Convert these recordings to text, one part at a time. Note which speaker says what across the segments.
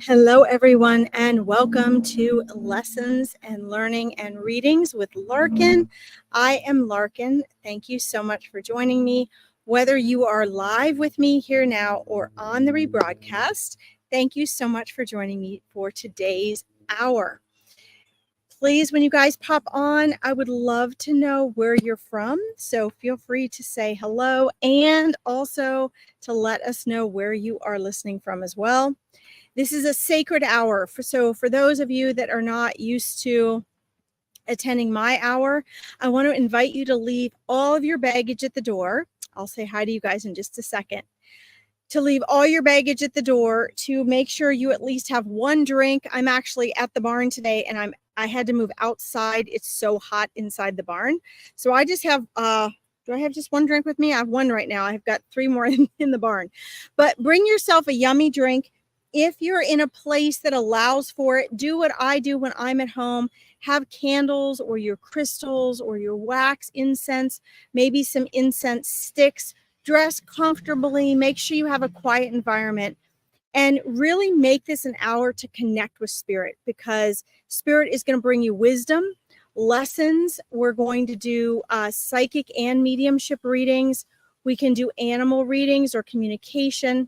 Speaker 1: Hello, everyone, and welcome to Lessons and Learning and Readings with Larkin. I am Larkin. Thank you so much for joining me. Whether you are live with me here now or on the rebroadcast, thank you so much for joining me for today's hour. Please, when you guys pop on, I would love to know where you're from. So feel free to say hello and also to let us know where you are listening from as well. This is a sacred hour. So for those of you that are not used to attending my hour, I want to invite you to leave all of your baggage at the door. I'll say hi to you guys in just a second. To leave all your baggage at the door, to make sure you at least have one drink. I'm actually at the barn today and I had to move outside. It's so hot inside the barn. So I just have do I have just one drink with me? I have one right now. I've got 3 more in the barn. But bring yourself a yummy drink. If you're in a place that allows for it, do what I do when I'm at home. Have candles or your crystals or your wax incense, maybe some incense sticks. Dress comfortably. Make sure you have a quiet environment and really make this an hour to connect with spirit, because spirit is going to bring you wisdom, lessons. We're going to do psychic and mediumship readings. We can do animal readings or communication.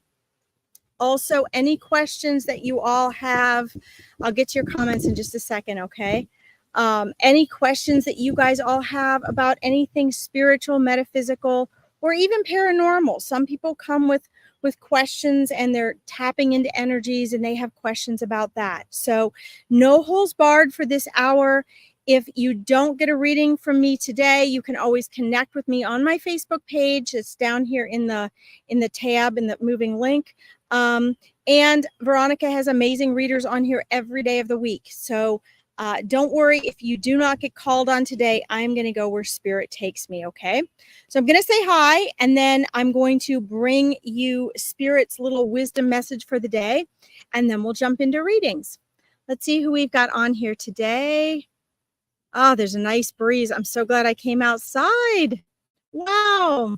Speaker 1: Also, any questions that you all have, I'll get to your comments in just a second, okay? Any questions that you guys all have about anything spiritual, metaphysical, or even paranormal. Some people come with questions and they're tapping into energies and they have questions about that. So no holds barred for this hour. If you don't get a reading from me today, you can always connect with me on my Facebook page. It's down here in the tab in the moving link. And Veronica has amazing readers on here every day of the week. So don't worry if you do not get called on today. I'm going to go where spirit takes me, okay? So I'm going to say hi, and then I'm going to bring you spirit's little wisdom message for the day, and then we'll jump into readings. Let's see who we've got on here today. Oh, there's a nice breeze. I'm so glad I came outside. Wow.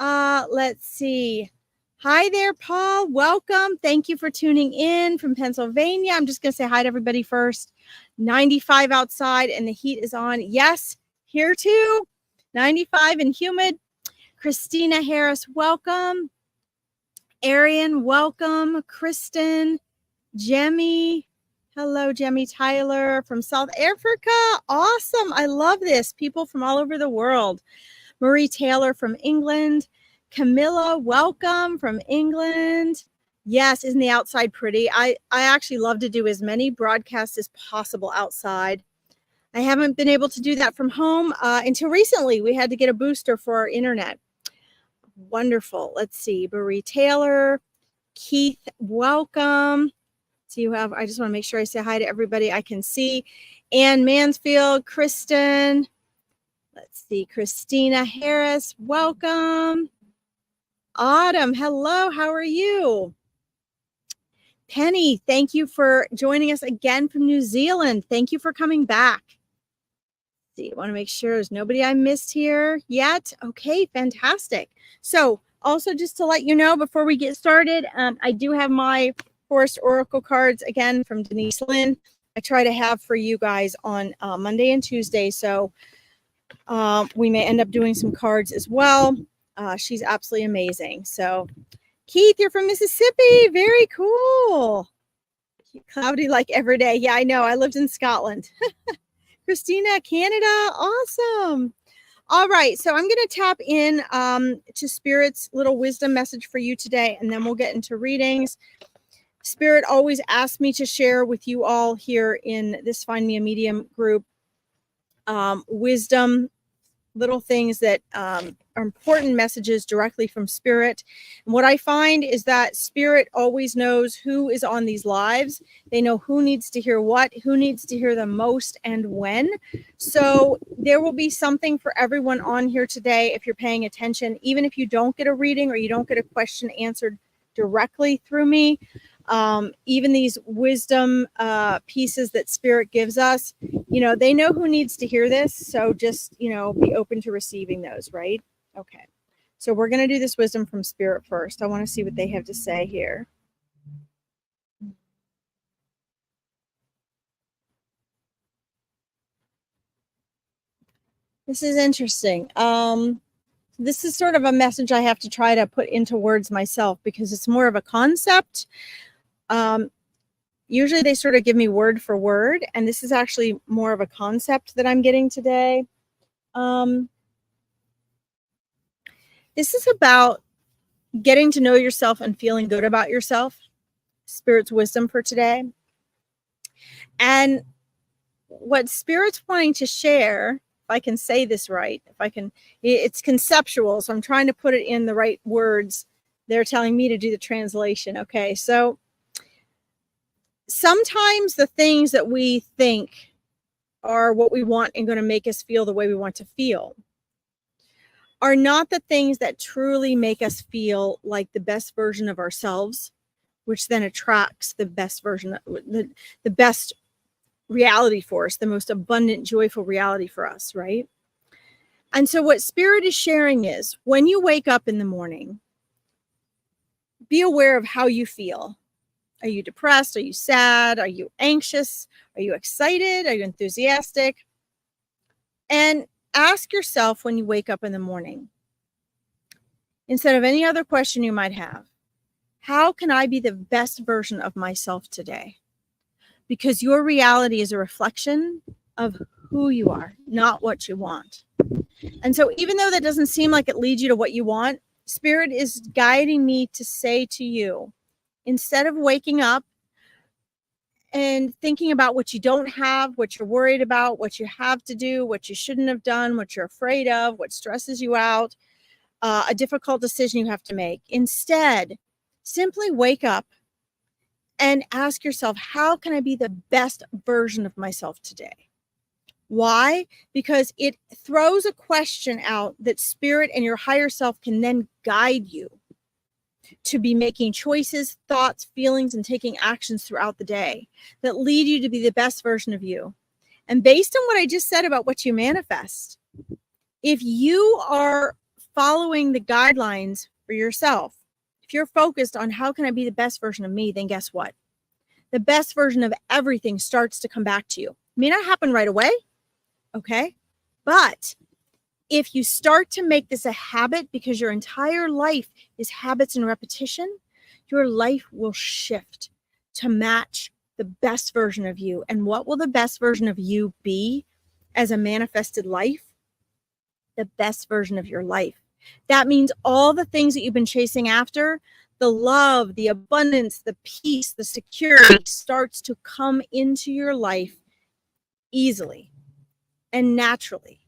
Speaker 1: Let's see. Hi there, Paul. Welcome. Thank you for tuning in from Pennsylvania. I'm just going to say hi to everybody first. 95 outside and the heat is on. Yes, here too. 95 and humid. Christina Harris, welcome. Arian, welcome. Kristen, Jemmy. Hello, Jemmy Tyler from South Africa. Awesome. I love this. People from all over the world. Marie Taylor from England. Camilla, welcome from England. Yes, isn't the outside pretty? I actually love to do as many broadcasts as possible outside. I haven't been able to do that from home until recently. We had to get a booster for our internet. Wonderful. Let's see. Marie Taylor, Keith, welcome. So you have, I just want to make sure I say hi to everybody I can see. Ann Mansfield, Kristen. Let's see. Christina Harris, welcome. Autumn, hello, how are you? Penny, thank you for joining us again from New Zealand. Thank you for coming back. Let's see, I want to make sure there's nobody I missed here yet. Okay, fantastic. So also just to let you know before we get started, I do have my Forest Oracle cards again from Denise Lynn. I try to have for you guys on Monday and Tuesday. So we may end up doing some cards as well. She's absolutely amazing. So Keith, you're from Mississippi. Very cool. Cloudy like every day. Yeah, I know. I lived in Scotland. Christina, Canada. Awesome. All right. So I'm going to tap in to Spirit's little wisdom message for you today, and then we'll get into readings. Spirit always asks me to share with you all here in this Find Me a Medium group wisdom, little things that are important messages directly from Spirit. And what I find is that Spirit always knows who is on these lives. They know who needs to hear what, who needs to hear the most, and when. So there will be something for everyone on here today if you're paying attention, even if you don't get a reading or you don't get a question answered directly through me. Even these wisdom pieces that Spirit gives us, you know, they know who needs to hear this. So just, you know, be open to receiving those, right? Okay. So we're going to do this wisdom from Spirit first. I want to see what they have to say here. This is interesting. This is sort of a message I have to try to put into words myself because it's more of a concept. Usually they sort of give me word for word, and this is actually more of a concept that I'm getting today. This is about getting to know yourself and feeling good about yourself. Spirit's wisdom for today. And what Spirit's wanting to share, if I can say this right, it's conceptual, so I'm trying to put it in the right words. They're telling me to do the translation. Okay, so sometimes the things that we think are what we want and going to make us feel the way we want to feel are not the things that truly make us feel like the best version of ourselves, which then attracts the best version, the best reality for us, the most abundant, joyful reality for us, right? And so what Spirit is sharing is when you wake up in the morning, be aware of how you feel. Are you depressed? Are you sad? Are you anxious? Are you excited? Are you enthusiastic? And ask yourself when you wake up in the morning, instead of any other question you might have, how can I be the best version of myself today? Because your reality is a reflection of who you are, not what you want. And so even though that doesn't seem like it leads you to what you want, Spirit is guiding me to say to you, instead of waking up and thinking about what you don't have, what you're worried about, what you have to do, what you shouldn't have done, what you're afraid of, what stresses you out, a difficult decision you have to make. Instead, simply wake up and ask yourself, how can I be the best version of myself today? Why? Because it throws a question out that Spirit and your higher self can then guide you to be making choices, thoughts, feelings, and taking actions throughout the day that lead you to be the best version of you. And based on what I just said about what you manifest, if you are following the guidelines for yourself, if you're focused on how can I be the best version of me, then guess what? The best version of everything starts to come back to you. It may not happen right away, okay? But if you start to make this a habit, because your entire life is habits and repetition, your life will shift to match the best version of you. And what will the best version of you be as a manifested life? The best version of your life. That means all the things that you've been chasing after, the love, the abundance, the peace, the security starts to come into your life easily and naturally,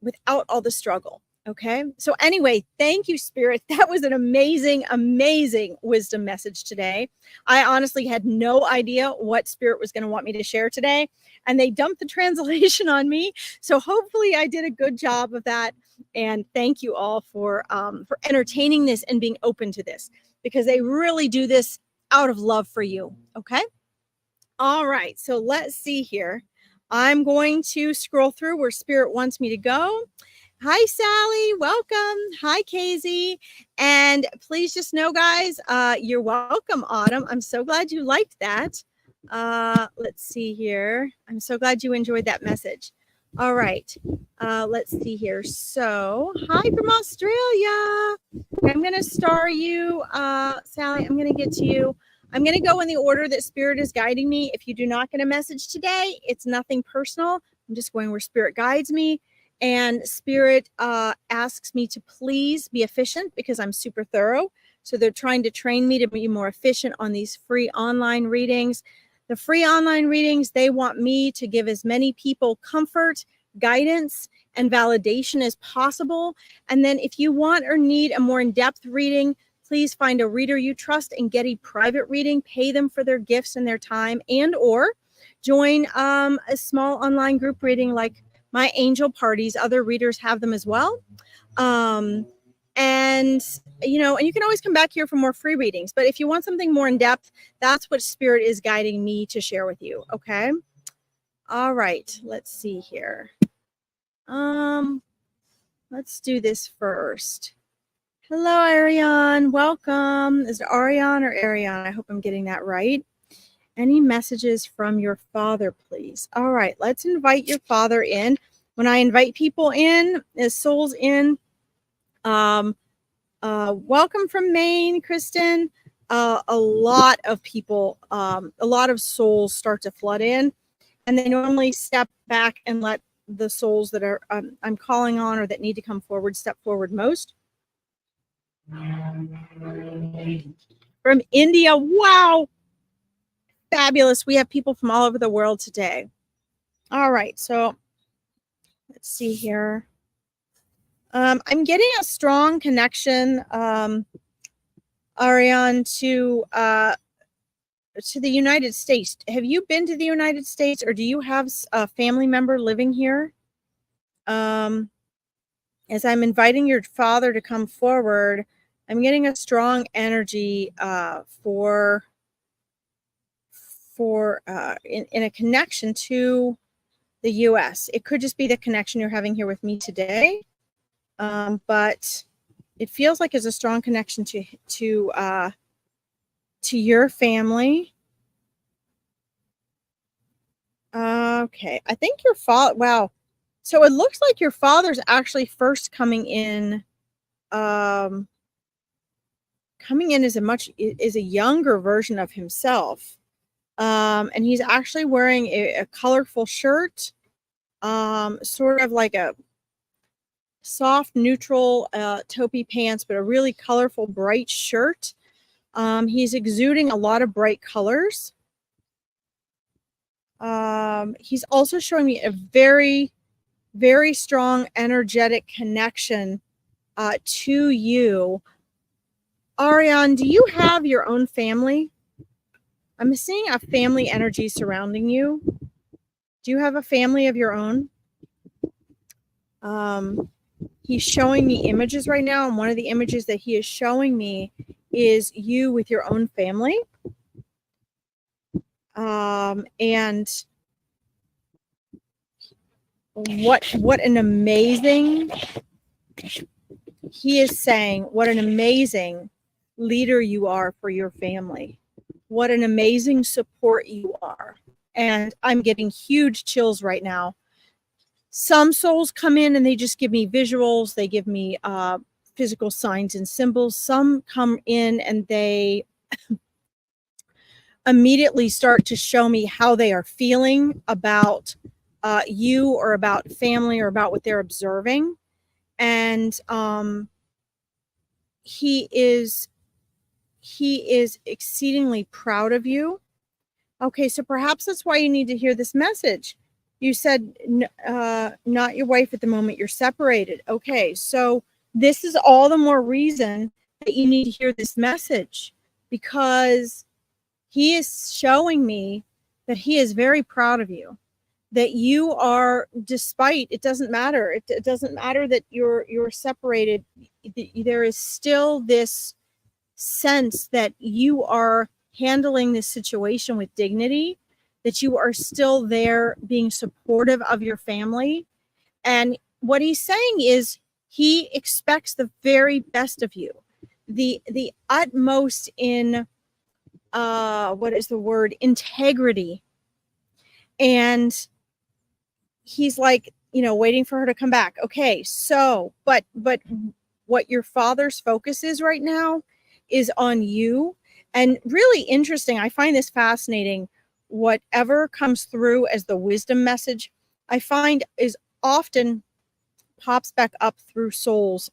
Speaker 1: without all the struggle. Okay. So anyway, thank you, Spirit. That was an amazing, amazing wisdom message today. I honestly had no idea what Spirit was going to want me to share today, and they dumped the translation on me. So hopefully I did a good job of that. And thank you all for entertaining this and being open to this, because they really do this out of love for you. Okay. All right. So let's see here. I'm going to scroll through where Spirit wants me to go. Hi, Sally. Welcome. Hi, Casey. And please just know, guys, you're welcome, Autumn. I'm so glad you liked that. Let's see here. I'm so glad you enjoyed that message. All right. Let's see here. So, hi from Australia. I'm going to star you, Sally. I'm going to get to you. I'm going to go in the order that Spirit is guiding me. If you do not get a message today, it's nothing personal. I'm just going where Spirit guides me. And Spirit asks me to please be efficient, because I'm super thorough. So they're trying to train me to be more efficient on these free online readings. The free online readings, they want me to give as many people comfort, guidance, and validation as possible. And then if you want or need a more in-depth reading, please find a reader you trust and get a private reading. Pay them for their gifts and their time, and or join a small online group reading like my angel parties. Other readers have them as well. And you can always come back here for more free readings. But if you want something more in depth, that's what Spirit is guiding me to share with you. Okay. All right. Let's see here. Let's do this first. Hello, Ariane. Welcome. Is it Ariane or Ariane? I hope I'm getting that right. Any messages from your father, please? All right, let's invite your father in. When I invite people in, as souls in, welcome from Maine, Kristen. A lot of people, a lot of souls start to flood in, and they normally step back and let the souls that are I'm calling on or that need to come forward step forward most. From India, wow, fabulous. We have people from all over the world today. All right, so let's see here. I'm getting a strong connection, Ariane, to the United States. Have you been to the United States, or do you have a family member living here? As I'm inviting your father to come forward, I'm getting a strong energy in a connection to the U.S. It could just be the connection you're having here with me today, but it feels like it's a strong connection to your family. Okay, I think your father. Wow, so it looks like your father's actually first coming in. Coming in as a younger version of himself. And he's actually wearing a colorful shirt, sort of like a soft, neutral taupey pants, but a really colorful, bright shirt. He's exuding a lot of bright colors. He's also showing me a very, very strong, energetic connection to you. Ariane, do you have your own family? I'm seeing a family energy surrounding you. Do you have a family of your own? He's showing me images right now, and one of the images that he is showing me is you with your own family. And what an amazing, he is saying, what an amazing leader you are for your family. What an amazing support you are. And I'm getting huge chills right now. Some souls come in and they just give me visuals. They give me physical signs and symbols. Some come in and they immediately start to show me how they are feeling about you or about family or about what they're observing. And he is exceedingly proud of you. Okay, so perhaps that's why you need to hear this message. You said not your wife at the moment, you're separated. Okay, so this is all the more reason that you need to hear this message, because he is showing me that he is very proud of you, that you are, despite, it doesn't matter. It doesn't matter that you're separated. There is still this sense that you are handling this situation with dignity, that you are still there being supportive of your family. And what he's saying is he expects the very best of you, the utmost in what is the word, integrity. And he's like, waiting for her to come back. Okay, so but what your father's focus is right now is on you. And really interesting, I find this fascinating. Whatever comes through as the wisdom message, I find is often pops back up through souls,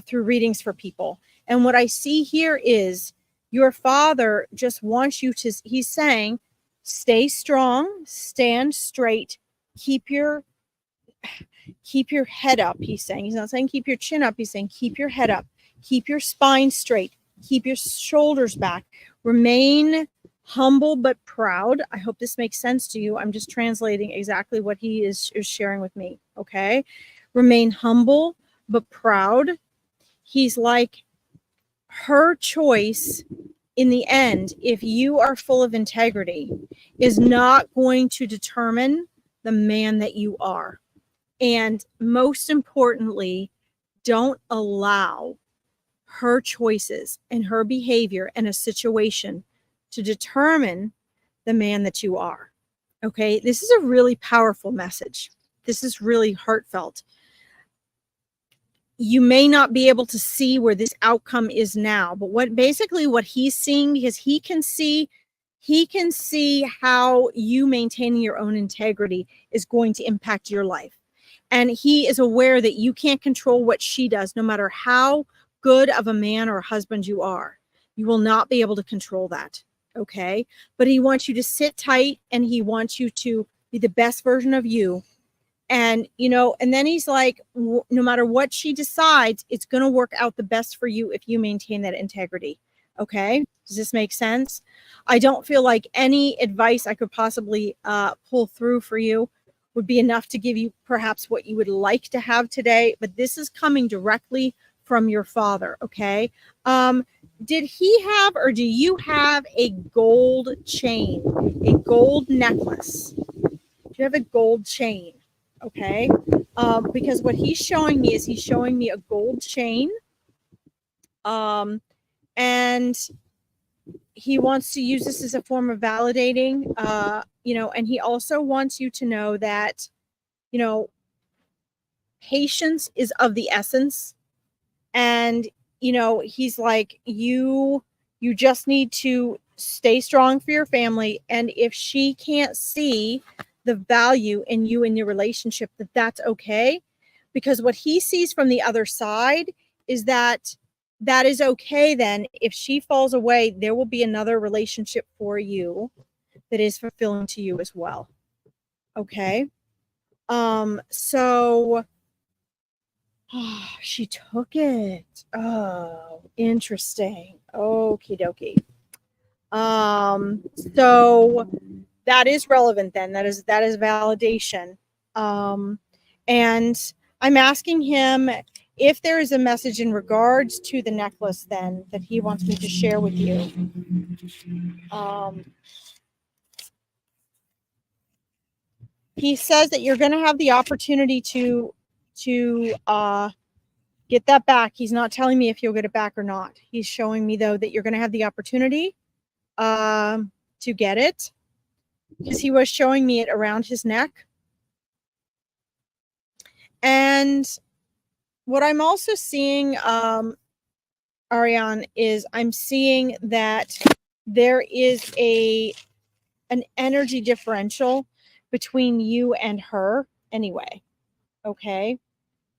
Speaker 1: through readings for people. And what I see here is your father just wants you to, he's saying, stay strong, stand straight, keep your head up. He's saying, he's not saying keep your chin up. He's saying keep your head up, keep your spine straight, keep your shoulders back, remain humble but proud. I hope this makes sense to you. I'm just translating exactly what he is sharing with me. Okay. Remain humble but proud. He's like, her choice in the end, if you are full of integrity, is not going to determine the man that you are. And most importantly, don't allow her choices and her behavior in a situation to determine the man that you are. Okay, this is a really powerful message. This is really heartfelt. You may not be able to see where this outcome is now, but what he's seeing, because he can see how you maintaining your own integrity is going to impact your life. And he is aware that you can't control what she does, no matter how good of a man or husband you are. You will not be able to control that. Okay. But he wants you to sit tight, and he wants you to be the best version of you. And, and then he's like, no matter what she decides, it's going to work out the best for you if you maintain that integrity. Okay. Does this make sense? I don't feel like any advice I could possibly pull through for you would be enough to give you perhaps what you would like to have today, but this is coming directly from your father. Okay. Did he have, or do you have a gold chain, a gold necklace? Do you have a gold chain? Okay. Because what he's showing me is he's showing me a gold chain. And he wants to use this as a form of validating, and he also wants you to know that, patience is of the essence. And, he's like, you just need to stay strong for your family. And if she can't see the value in you in your relationship, that's okay. Because what he sees from the other side is that is okay. Then if she falls away, there will be another relationship for you that is fulfilling to you as well. Okay. So she took it. Oh, interesting. Okie dokie. So that is relevant then. That is validation. And I'm asking him if there is a message in regards to the necklace then that he wants me to share with you. He says that you're going to have the opportunity to get that back. He's not telling me if you'll get it back or not. He's showing me, though, that you're going to have the opportunity to get it, because he was showing me it around his neck. And what I'm also seeing, Ariane, is I'm seeing that there is an energy differential between you and her anyway. Okay.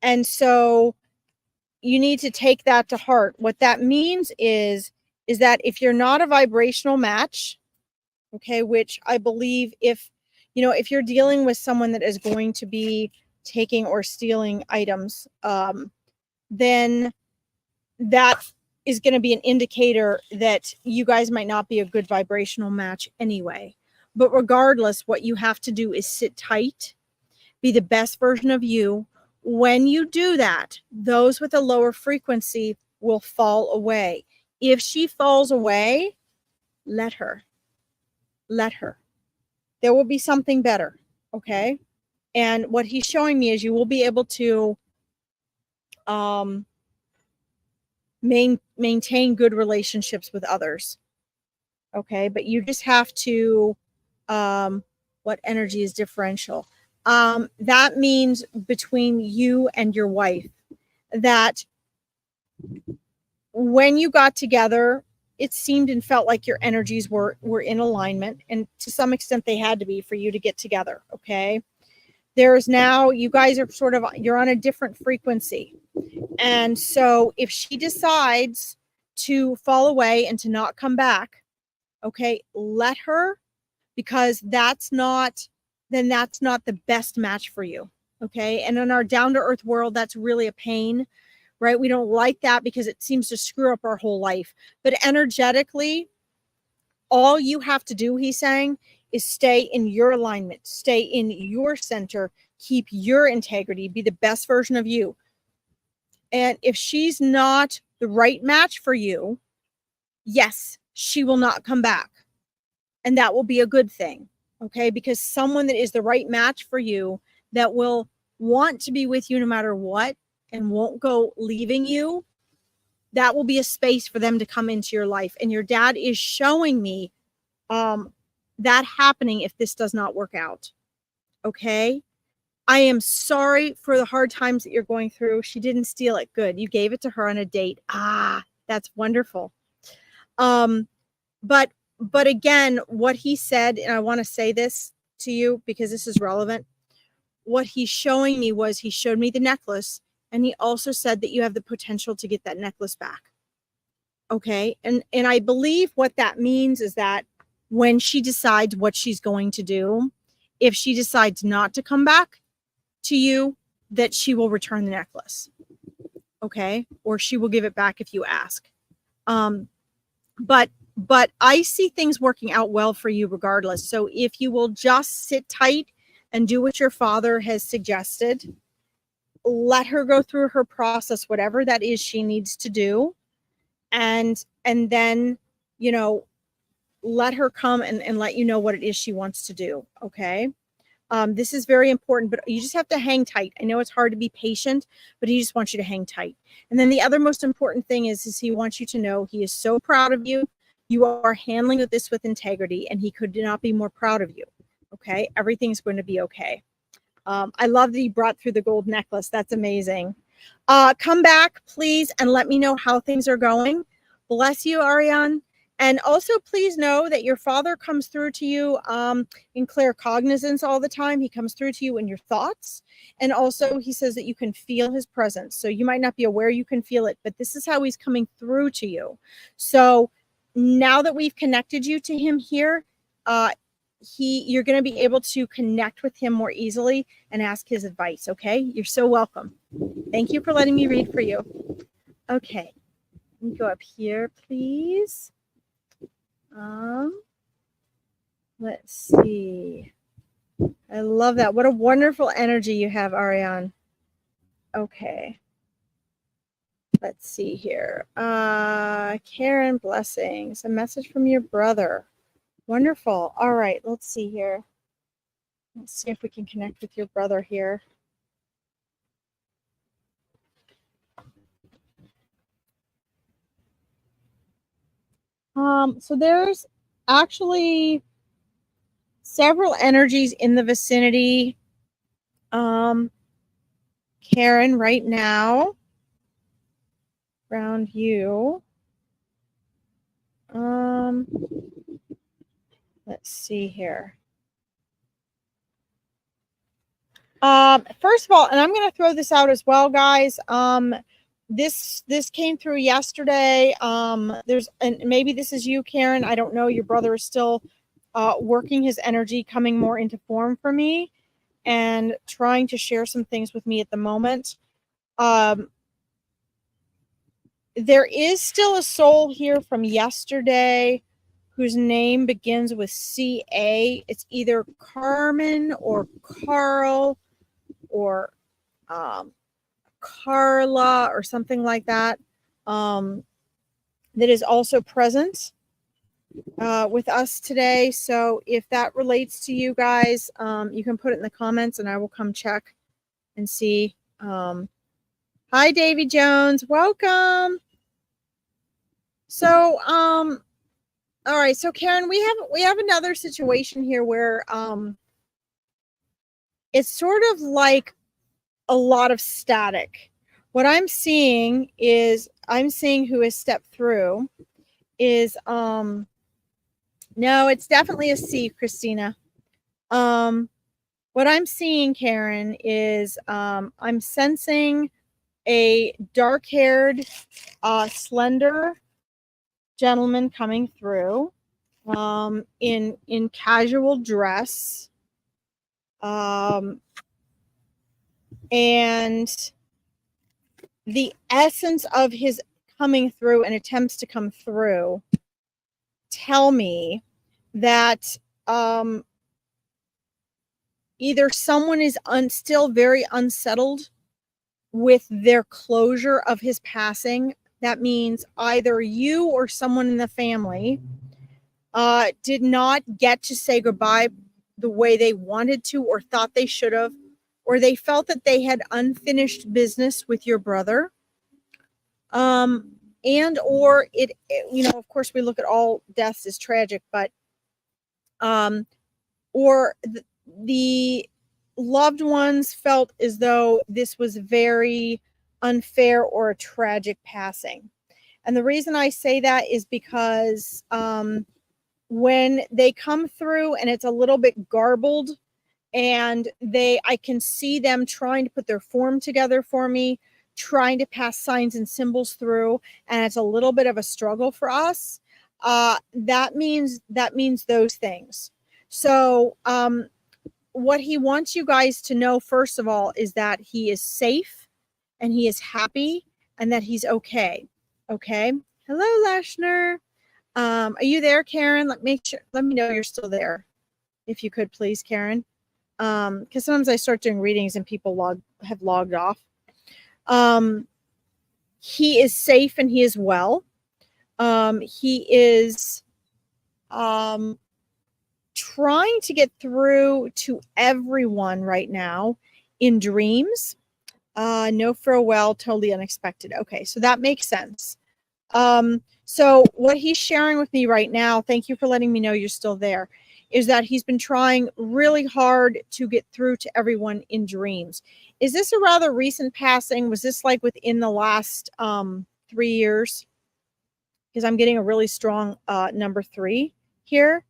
Speaker 1: And so you need to take that to heart. What that means is that if you're not a vibrational match, okay, which I believe if you're dealing with someone that is going to be taking or stealing items, then that is going to be an indicator that you guys might not be a good vibrational match anyway. But regardless, what you have to do is sit tight, be the best version of you. When you do that, those with a lower frequency will fall away. If she falls away, let her. There will be something better. Okay. And what he's showing me is you will be able to maintain good relationships with others. Okay. But you just have to, what energy is differential? That means between you and your wife, that when you got together, it seemed and felt like your energies were in alignment, and to some extent they had to be for you to get together. Okay. There's now, you guys are you're on a different frequency. And so if she decides to fall away and to not come back, okay, let her, because that's not the best match for you. Okay. And in our down to earth world, that's really a pain, right? We don't like that because it seems to screw up our whole life. But energetically, all you have to do, he's saying, is stay in your alignment, stay in your center, keep your integrity, be the best version of you. And if she's not the right match for you, yes, she will not come back. And that will be a good thing. Okay. Because someone that is the right match for you, that will want to be with you no matter what, and won't go leaving you, that will be a space for them to come into your life. And your dad is showing me that happening if this does not work out. Okay. I am sorry for the hard times that you're going through. She didn't steal it. Good. You gave it to her on a date. Ah, that's wonderful. But again, what he said, and I want to say this to you because this is relevant. What he's showing me was he showed me the necklace, and he also said that you have the potential to get that necklace back. Okay. And I believe what that means is that when she decides what she's going to do, if she decides not to come back to you, that she will return the necklace. Okay. Or she will give it back if you ask. But I see things working out well for you regardless. So if you will just sit tight and do what your father has suggested, let her go through her process, whatever that is she needs to do. And then, you know, let her come and let you know what it is she wants to do. Okay. This is very important, but you just have to hang tight. I know it's hard to be patient, but he just wants you to hang tight. And then the other most important thing is he wants you to know he is so proud of you. You are handling this with integrity, and he could not be more proud of you. Okay. Everything's going to be okay. I love that he brought through the gold necklace. That's amazing. Come back, please, and let me know how things are going. Bless you, Ariane. And also, please know that your father comes through to you in clear cognizance all the time. He comes through to you in your thoughts. And also, he says that you can feel his presence. So you might not be aware you can feel it, but this is how he's coming through to you. So now that we've connected you to him here, you're going to be able to connect with him more easily and ask his advice. Okay. You're so welcome. Thank you for letting me read for you. Okay. Let me go up here, please. Let's see. I love that. What a wonderful energy you have, Ariane. Okay. Let's see here. Karen, blessings. A message from your brother. Wonderful. All right, let's see here. Let's see if we can connect with your brother here. So there's actually several energies in the vicinity, Karen, right now around you. Let's see here. First of all, and I'm going to throw this out as well, guys. This came through yesterday. And maybe this is you, Karen. I don't know. Your brother is still working his energy, coming more into form for me, and trying to share some things with me at the moment. There is still a soul here from yesterday whose name begins with C-A. It's either Carmen or Carl or Carla or something like that, that is also present with us today. So if that relates to you guys, you can put it in the comments and I will come check and see. Hi, Davy Jones. Welcome. So, all right. So Karen, we have another situation here where it's sort of like a lot of static. What I'm seeing who has stepped through is no, it's definitely a C, Christina. What I'm seeing, Karen, is I'm sensing a dark-haired, slender gentleman coming through in casual dress. And the essence of his coming through and attempts to come through tell me that either someone is still very unsettled with their closure of his passing. That means either you or someone in the family did not get to say goodbye the way they wanted to or thought they should have, or they felt that they had unfinished business with your brother. and or you know, of course we look at all deaths as tragic, but or the loved ones felt as though this was very unfair or a tragic passing. And the reason I say that is because when they come through and it's a little bit garbled, and I can see them trying to put their form together for me, trying to pass signs and symbols through, and it's a little bit of a struggle for us. That means those things. So what he wants you guys to know, first of all, is that he is safe and he is happy and that he's okay. Okay. Hello, Lashner. Are you there, Karen? Let me know you're still there, if you could, please, Karen. Because sometimes I start doing readings and people have logged off. He is safe and he is well. He is trying to get through to everyone right now in dreams. No farewell, totally unexpected. Okay, so that makes sense. So what he's sharing with me right now, thank you for letting me know you're still there, is that he's been trying really hard to get through to everyone in dreams. Is this a rather recent passing? Was this like within the last 3 years? Because I'm getting a really strong number 3 here.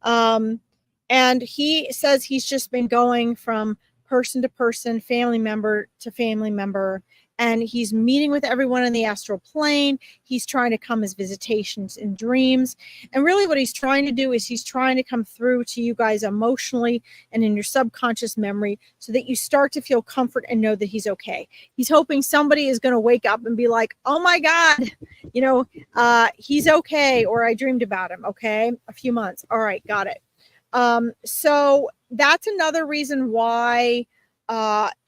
Speaker 1: And he says he's just been going from person to person, family member to family member, and he's meeting with everyone in the astral plane. He's trying to come as visitations in dreams. And really what he's trying to do is he's trying to come through to you guys emotionally and in your subconscious memory so that you start to feel comfort and know that he's okay. He's hoping somebody is going to wake up and be like, oh my God, you know, he's okay, or I dreamed about him. Okay. A few months. All right. Got it. So that's another reason why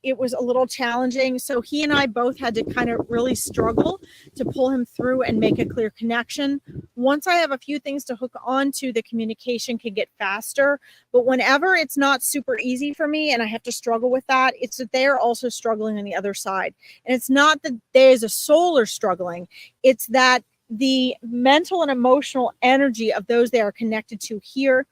Speaker 1: it was a little challenging. So he and I both had to kind of really struggle to pull him through and make a clear connection. Once I have a few things to hook on to, the communication can get faster. But whenever it's not super easy for me and I have to struggle with that, it's that they're also struggling on the other side. And it's not that they as a soul are struggling. It's that the mental and emotional energy of those they are connected to here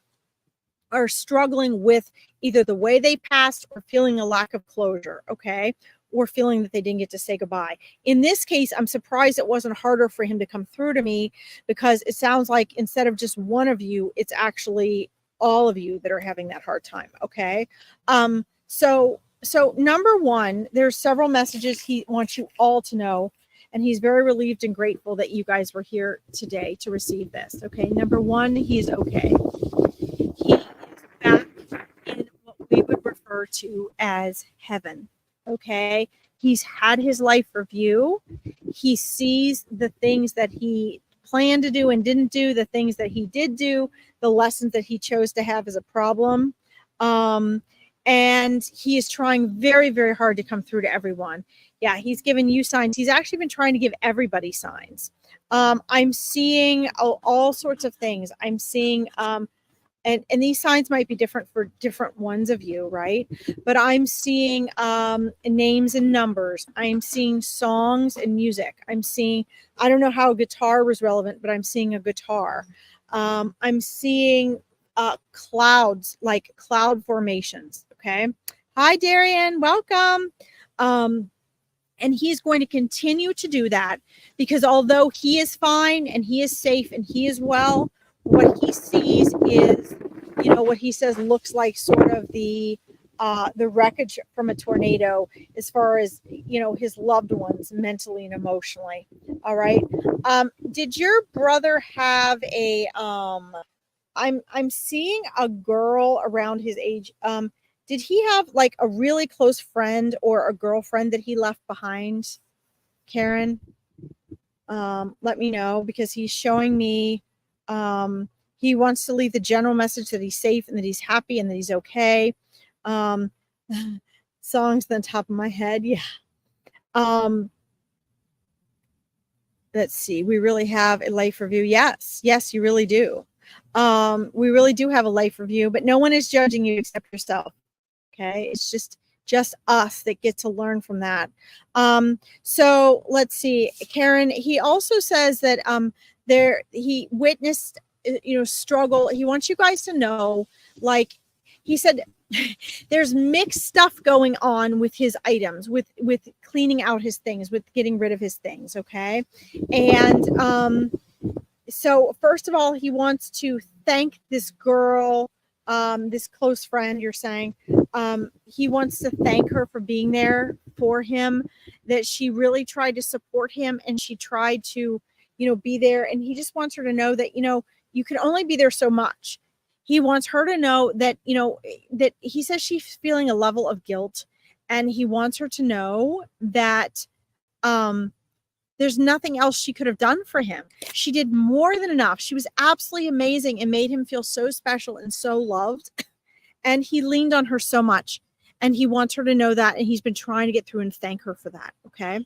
Speaker 1: are struggling with either the way they passed or feeling a lack of closure, okay, or feeling that they didn't get to say goodbye. In this case, I'm surprised it wasn't harder for him to come through to me, because it sounds like instead of just one of you, it's actually all of you that are having that hard time, okay? So number one, there's several messages he wants you all to know, and he's very relieved and grateful that you guys were here today to receive this, okay? Number one, he's okay. He is back in what we would refer to as heaven, okay? He's had his life review. He sees the things that he planned to do and didn't do, the things that he did do, the lessons that he chose to have as a problem. And he is trying very, very hard to come through to everyone. Yeah, he's given you signs. He's actually been trying to give everybody signs. I'm seeing all sorts of things. I'm seeing and these signs might be different for different ones of you, right? But I'm seeing names and numbers. I'm seeing songs and music. I'm seeing, I don't know how a guitar was relevant, but I'm seeing a guitar. I'm seeing clouds, like cloud formations, okay? Hi, Darian, welcome. And he's going to continue to do that, because although he is fine and he is safe and he is well, what he sees is, you know, what he says looks like sort of the wreckage from a tornado, as far as, you know, his loved ones mentally and emotionally. All right. Did your brother have a I'm seeing a girl around his age. Did he have like a really close friend or a girlfriend that he left behind, Karen? Let me know, because he's showing me he wants to leave the general message that he's safe and that he's happy and that he's okay. Songs on the top of my head. Yeah. Let's see. We really have a life review. Yes, you really do. We really do have a life review, but no one is judging you except yourself. Okay. It's just just us that get to learn from that. So let's see, Karen, he also says that he witnessed, struggle. He wants you guys to know, like he said, there's mixed stuff going on with his items, with cleaning out his things, with getting rid of his things. Okay. And so first of all, he wants to thank this girl, this close friend, you're saying. He wants to thank her for being there for him, that she really tried to support him, and she tried to, be there. And he just wants her to know that, you can only be there so much. He wants her to know that, that he says she's feeling a level of guilt, and he wants her to know that there's nothing else she could have done for him. She did more than enough. She was absolutely amazing and made him feel so special and so loved. And he leaned on her so much, and he wants her to know that. And he's been trying to get through and thank her for that. Okay.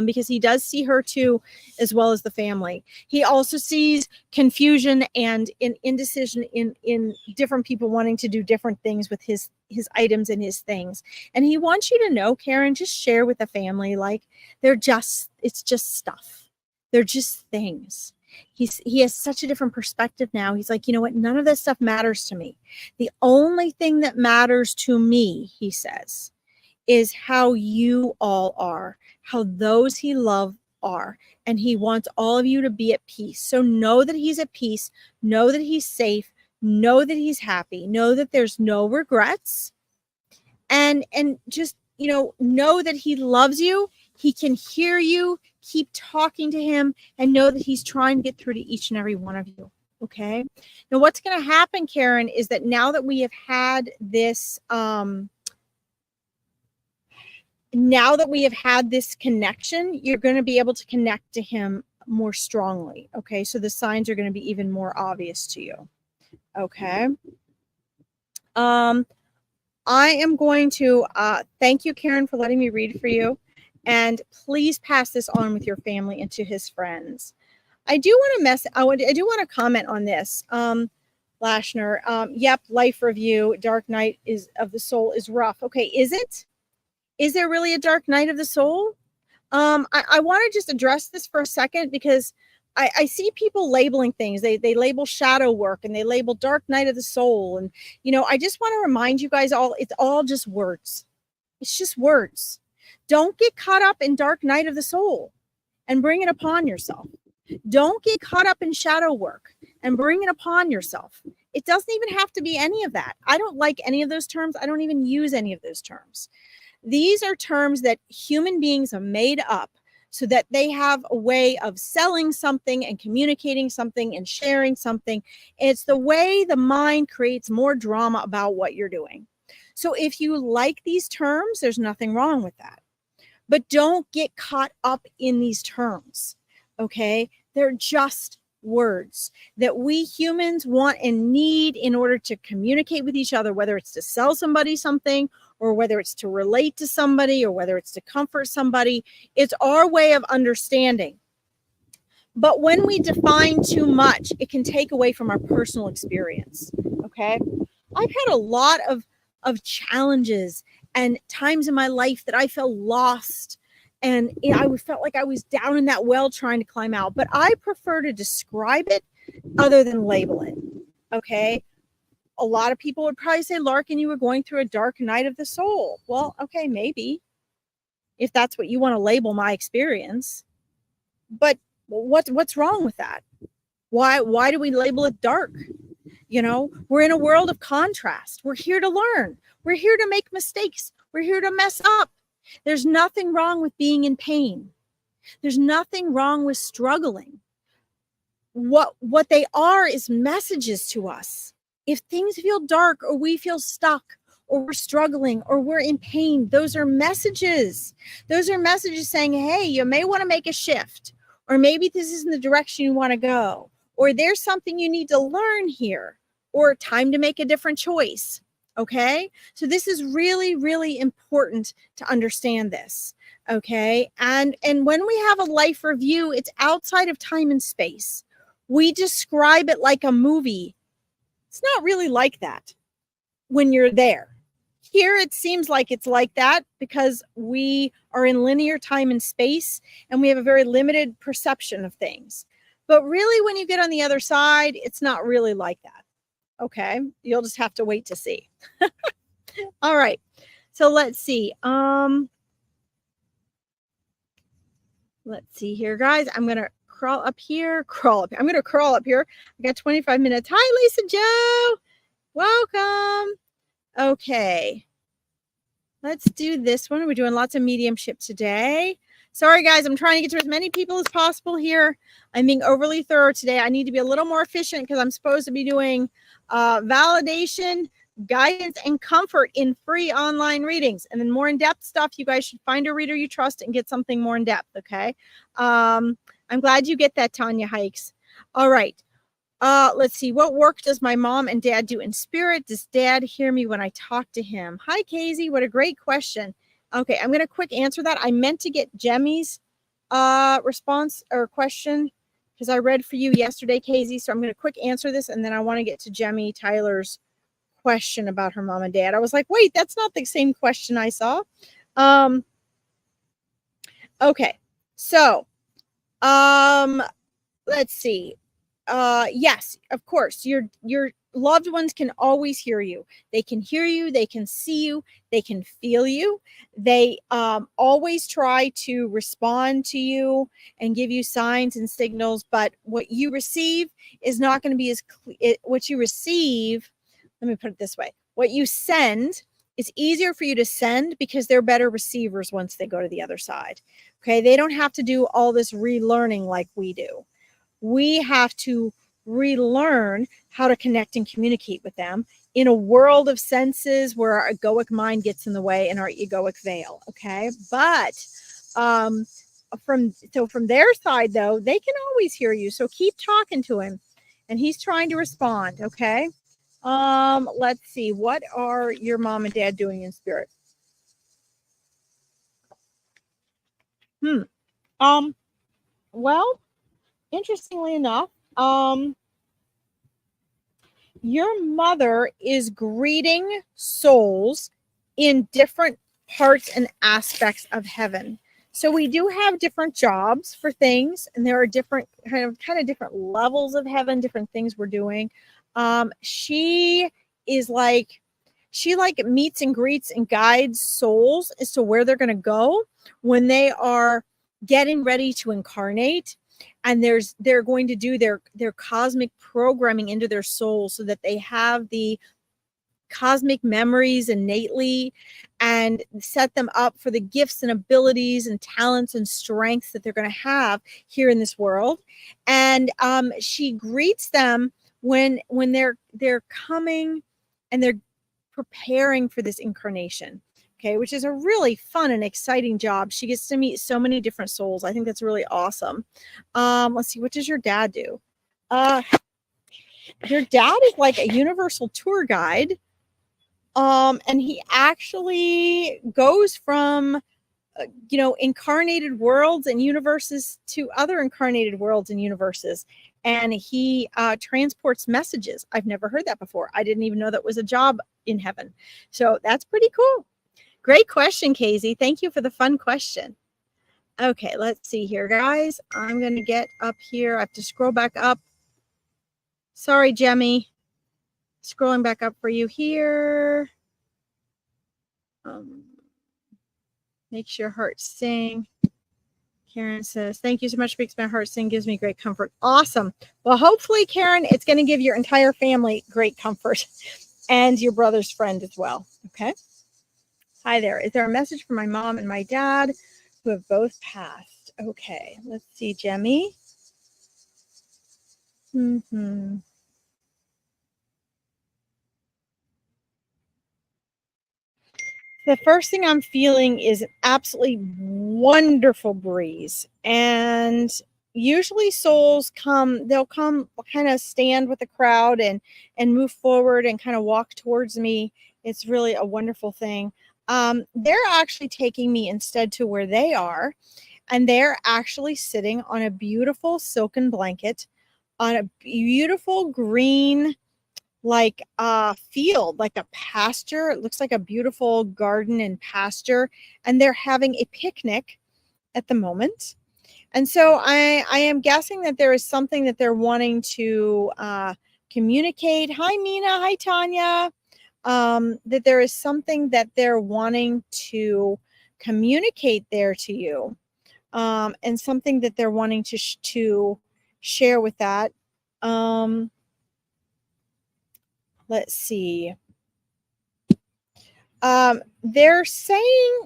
Speaker 1: Because he does see her too, as well as the family. He also sees confusion and indecision in different people wanting to do different things with his items and his things. And he wants you to know, Karen, just share with the family, like it's just stuff. They're just things. He has such a different perspective now. He's like, you know what? None of this stuff matters to me. The only thing that matters to me, he says, is how you all are, how those he loves are. And he wants all of you to be at peace. So know that he's at peace. Know that he's safe. Know that he's happy. Know that there's no regrets. And just, know that he loves you. He can hear you. Keep talking to him, and know that he's trying to get through to each and every one of you. Okay. Now, what's going to happen, Karen, is that now that we have had this, connection, you're going to be able to connect to him more strongly. Okay. So the signs are going to be even more obvious to you. Okay. I am going to thank you, Karen, for letting me read for you. And please pass this on with your family and to his friends. I do want to comment on this. Lashner, yep, life review, Dark Night of the Soul is rough. Okay, is it? Is there really a dark night of the soul? I want to just address this for a second, because I see people labeling things. They label shadow work, and they label dark night of the soul. And, I just want to remind you guys all, it's all just words. It's just words. Don't get caught up in dark night of the soul and bring it upon yourself. Don't get caught up in shadow work and bring it upon yourself. It doesn't even have to be any of that. I don't like any of those terms. I don't even use any of those terms. These are terms that human beings have made up so that they have a way of selling something and communicating something and sharing something. It's the way the mind creates more drama about what you're doing. So if you like these terms, there's nothing wrong with that. But don't get caught up in these terms, okay? They're just words that we humans want and need in order to communicate with each other, whether it's to sell somebody something, or whether it's to relate to somebody, or whether it's to comfort somebody. It's our way of understanding. But when we define too much, it can take away from our personal experience, okay? I've had a lot of challenges and times in my life that I felt lost, and I felt like I was down in that well trying to climb out. But I prefer to describe it other than label it. Okay. A lot of people would probably say, Larkin, you were going through a dark night of the soul. Well, okay, maybe, if that's what you want to label my experience. But what's wrong with that? Why do we label it dark? We're in a world of contrast. We're here to learn. We're here to make mistakes. We're here to mess up. There's nothing wrong with being in pain. There's nothing wrong with struggling. What they are is messages to us. If things feel dark, or we feel stuck, or we're struggling, or we're in pain, those are messages. Those are messages saying, hey, you may want to make a shift, or maybe this isn't the direction you want to go, or there's something you need to learn here, or time to make a different choice. Okay. So this is really, really important to understand this. Okay. And when we have a life review, it's outside of time and space. We describe it like a movie. It's not really like that when you're there. here it seems like it's like that because we are in linear time and space and we have a very limited perception of things. But really, when you get on the other side, it's not really like that. Okay, you'll just have to wait to see. All right, so let's see. Let's see here, guys. I'm gonna crawl up here. I'm gonna crawl up here. I got 25 minutes. Hi, Lisa Joe. Welcome. Okay. Let's do this one. We're doing lots of mediumship today. Sorry, guys. I'm trying to get to as many people as possible here. I'm being overly thorough today. I need to be a little more efficient because I'm supposed to be doing validation, guidance, and comfort in free online readings. And then more in-depth stuff, you guys should find a reader you trust and get something more in-depth, okay? I'm glad you get that, Tanya Hikes. All right. Let's see. What work does my mom and dad do in spirit? Does dad hear me when I talk to him? Hi, Casey. What a great question. Okay, I'm going to quick answer that. I meant to get Jemmy's response or question because I read for you yesterday, Casey. So I'm going to quick answer this, and then I want to get to Jemmy Tyler's question about her mom and dad. I was like, wait, that's not the same question I saw. Okay, so let's see. Yes, of course, your loved ones can always hear you. They can hear you, they can see you, they can feel you. They always try to respond to you and give you signs and signals, but what you receive is not going to be as what you receive. Let me put it this way. What you send is easier for you to send because they're better receivers once they go to the other side. Okay, they don't have to do all this relearning like we do. We have to relearn how to connect and communicate with them in a world of senses where our egoic mind gets in the way and our egoic veil. Okay. But from their side, though, they can always hear you. So keep talking to him and he's trying to respond. Okay. Let's see. What are your mom and dad doing in spirit? Well, interestingly enough, your mother is greeting souls in different parts and aspects of heaven. So we do have different jobs for things, and there are different kind of different levels of heaven, different things we're doing. She meets and greets and guides souls as to where they're going to go when they are getting ready to incarnate. And they're going to do their cosmic programming into their soul so that they have the cosmic memories innately and set them up for the gifts and abilities and talents and strengths that they're going to have here in this world. And she greets them when they're coming and they're preparing for this incarnation. Okay, which is a really fun and exciting job. She gets to meet so many different souls. I think that's really awesome. Let's see, what does your dad do? Your dad is like a universal tour guide. And he actually goes from, incarnated worlds and universes to other incarnated worlds and universes. And he transports messages. I've never heard that before. I didn't even know that was a job in heaven. So that's pretty cool. Great question, Casey. Thank you for the fun question. Okay, let's see here, guys. I'm going to get up here. I have to scroll back up. Sorry, Jemmy. Scrolling back up for you here. Makes your heart sing. Karen says, thank you so much. Makes my heart sing. Gives me great comfort. Awesome. Well, hopefully, Karen, it's going to give your entire family great comfort and your brother's friend as well. Okay. Hi there. Is there a message for my mom and my dad who have both passed? Okay, let's see, Jemmy. The first thing I'm feeling is an absolutely wonderful breeze. And usually souls they'll come kind of stand with the crowd and move forward and kind of walk towards me. It's really a wonderful thing. They're actually taking me instead to where they are, and they're actually sitting on a beautiful silken blanket on a beautiful green like a field, like a pasture. It looks like a beautiful garden and pasture, and they're having a picnic at the moment. And so I am guessing that there is something that they're wanting to communicate. Hi, Mina. Hi, Tanya. That there is something that they're wanting to communicate there to you, and something that they're wanting to share with that. Let's see. They're saying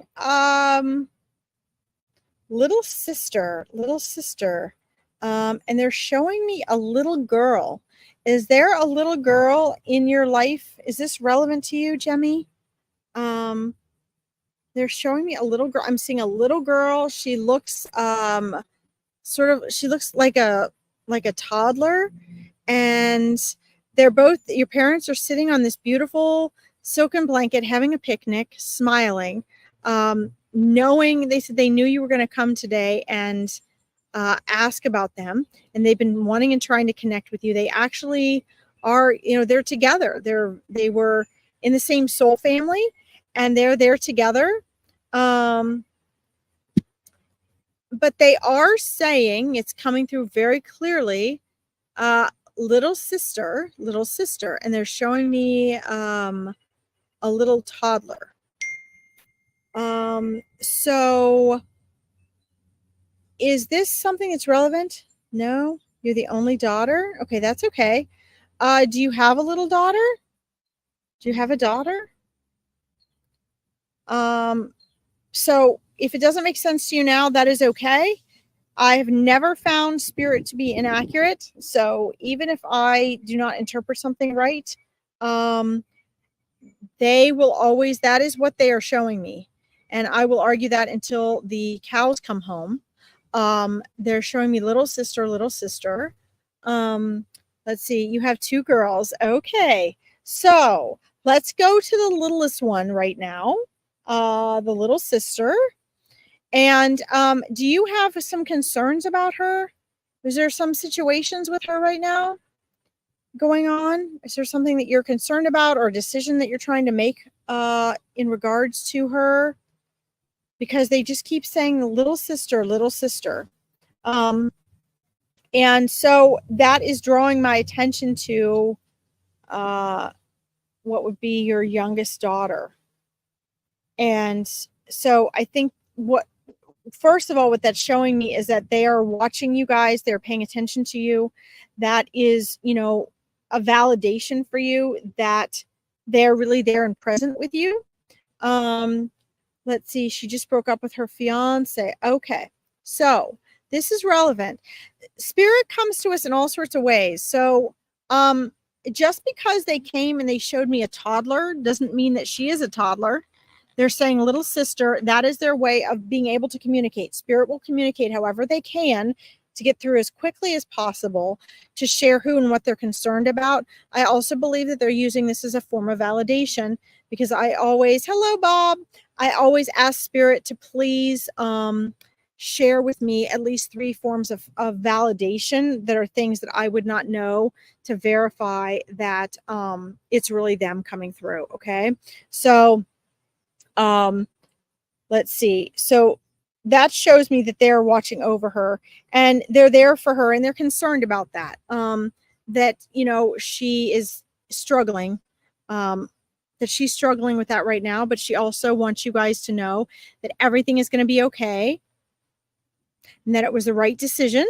Speaker 1: little sister, and they're showing me a little girl. Is there a little girl in your life? Is this relevant to you, Jemmy? They're showing me a little girl. I'm seeing a little girl. She looks she looks like a toddler, and they're both, your parents are sitting on this beautiful silken blanket having a picnic, smiling, knowing, they said they knew you were going to come today and ask about them, and they've been wanting and trying to connect with you. They actually are, they're together. They were in the same soul family, and they're there together. But they are saying, it's coming through very clearly, little sister, and they're showing me a little toddler. So is this something that's relevant? No, you're the only daughter. Okay, that's okay. Do you have a little daughter? Do you have a daughter? So if it doesn't make sense to you now, that is okay. I have never found spirit to be inaccurate. So even if I do not interpret something right, they will always, that is what they are showing me. And I will argue that until the cows come home. They're showing me little sister, little sister. Let's see, you have two girls. Okay. So let's go to the littlest one right now. The little sister. And do you have some concerns about her? Is there some situations with her right now going on? Is there something that you're concerned about, or a decision that you're trying to make in regards to her? Because they just keep saying the little sister, little sister. And so that is drawing my attention to what would be your youngest daughter. And so I think first of all, what that's showing me is that they are watching you guys. They're paying attention to you. That is, a validation for you that they're really there and present with you. Let's see. She just broke up with her fiance. Okay. So this is relevant. Spirit comes to us in all sorts of ways. So, just because they came and they showed me a toddler doesn't mean that she is a toddler. They're saying little sister. That is their way of being able to communicate. Spirit will communicate however they can to get through as quickly as possible to share who and what they're concerned about. I also believe that they're using this as a form of validation, because I always, hello, Bob. I always ask Spirit to please share with me at least 3 forms of validation that are things that I would not know, to verify that it's really them coming through. Okay. So let's see. So that shows me that they're watching over her, and they're there for her, and they're concerned about that. That, she is struggling, that she's struggling with that right now, but she also wants you guys to know that everything is going to be okay, and that it was the right decision.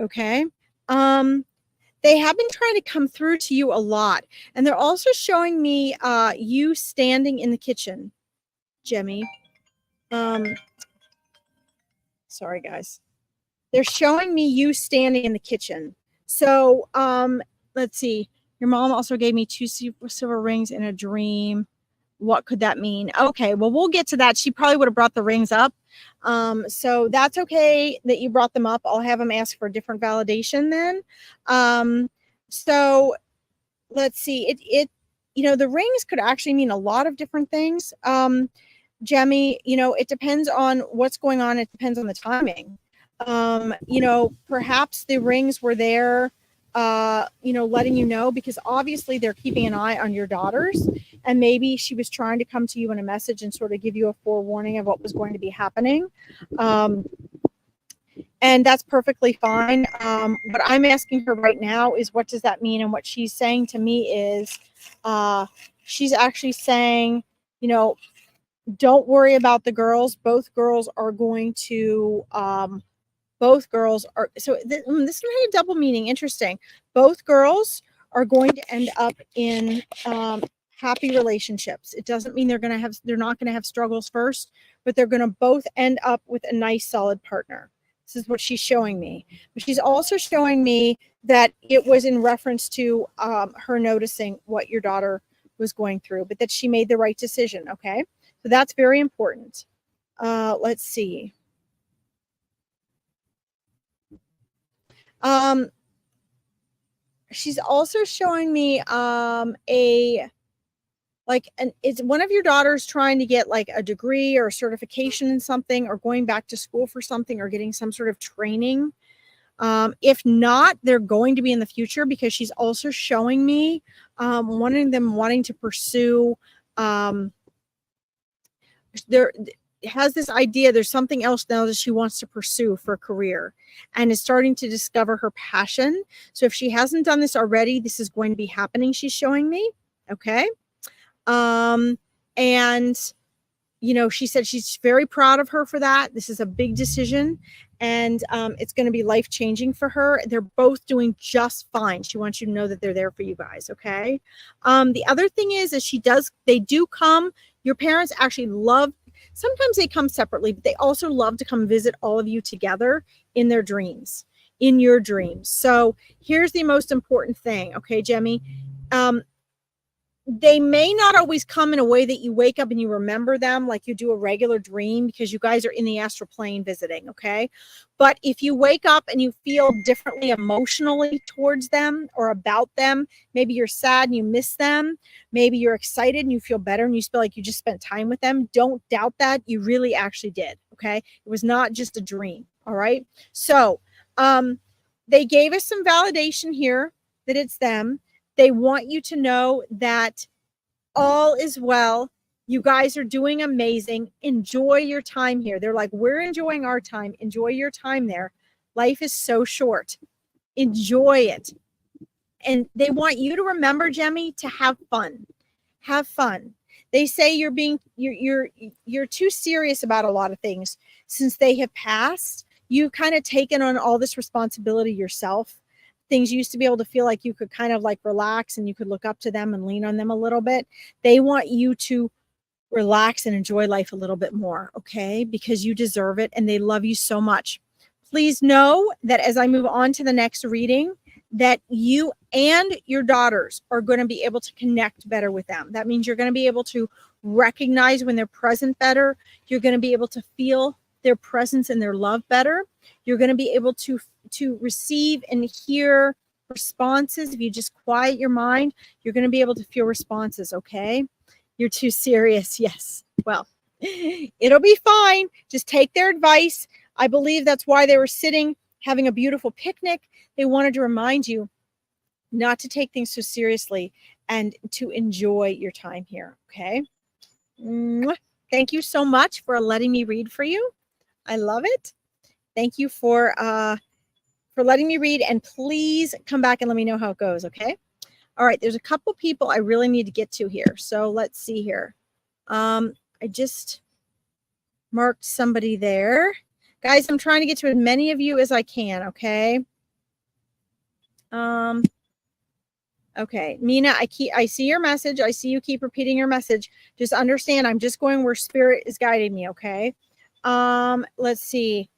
Speaker 1: Okay. They have been trying to come through to you a lot, and they're also showing me you standing in the kitchen, Jemmy. Sorry, guys. They're showing me you standing in the kitchen. So, let's see. Your mom also gave me 2 silver rings in a dream. What could that mean? Okay, well, we'll get to that. She probably would have brought the rings up. So that's okay that you brought them up. I'll have them ask for a different validation then. So let's see. The rings could actually mean a lot of different things. Jemmy, it depends on what's going on. It depends on the timing. Perhaps the rings were there letting you know, because obviously they're keeping an eye on your daughters, and maybe she was trying to come to you in a message and sort of give you a forewarning of what was going to be happening. And that's perfectly fine. What I'm asking her right now is, what does that mean? And what she's saying to me is, she's actually saying, don't worry about the girls. Both girls are going to, both girls are, so this is a double meaning. Interesting. Both girls are going to end up in happy relationships. It doesn't mean they're not going to have struggles first, but they're going to both end up with a nice, solid partner. This is what she's showing me. But she's also showing me that it was in reference to her noticing what your daughter was going through, but that she made the right decision. Okay. So that's very important. Let's see. She's also showing me it's one of your daughters trying to get like a degree or a certification in something, or going back to school for something, or getting some sort of training. If not, they're going to be in the future, because she's also showing me wanting to pursue has this idea there's something else now that she wants to pursue for a career, and is starting to discover her passion. So if she hasn't done this already, this is going to be happening, she's showing me. Okay. And she said she's very proud of her for that. This is a big decision, and it's going to be life-changing for her. They're both doing just fine. She wants you to know that they're there for you guys. Okay. The other thing is they do come. Your parents actually love, sometimes they come separately, but they also love to come visit all of you together in their dreams, in your dreams. So here's the most important thing. Okay, Jemmy. They may not always come in a way that you wake up and you remember them like you do a regular dream, because you guys are in the astral plane visiting. Okay. But if you wake up and you feel differently emotionally towards them or about them, maybe you're sad and you miss them. Maybe you're excited and you feel better and you feel like you just spent time with them. Don't doubt that. You really actually did. Okay. It was not just a dream. All right. So, they gave us some validation here that it's them. They want you to know that all is well. You guys are doing amazing. Enjoy your time here. They're like, we're enjoying our time. Enjoy your time there. Life is so short. Enjoy it. And they want you to remember, Jemmy, to have fun. Have fun. They say you're too serious about a lot of things. Since they have passed, you've kind of taken on all this responsibility yourself. Things you used to be able to feel like you could kind of like relax and you could look up to them and lean on them a little bit. They want you to relax and enjoy life a little bit more, okay? Because you deserve it and they love you so much. Please know that as I move on to the next reading, that you and your daughters are going to be able to connect better with them. That means you're going to be able to recognize when they're present better. You're going to be able to feel their presence and their love better. You're going to be able to receive and hear responses. If you just quiet your mind, you're going to be able to feel responses. Okay. You're too serious. Yes. Well, it'll be fine. Just take their advice. I believe that's why they were sitting, having a beautiful picnic. They wanted to remind you not to take things so seriously and to enjoy your time here. Okay. Thank you so much for letting me read for you. I love it. Thank you for letting me read, and please come back and let me know how it goes. Okay. All right. There's a couple people I really need to get to here. So let's see here. I just marked somebody there. Guys, I'm trying to get to as many of you as I can. Okay. Okay. Mina, I see your message. I see you keep repeating your message. Just understand, I'm just going where spirit is guiding me. Okay. Let's see.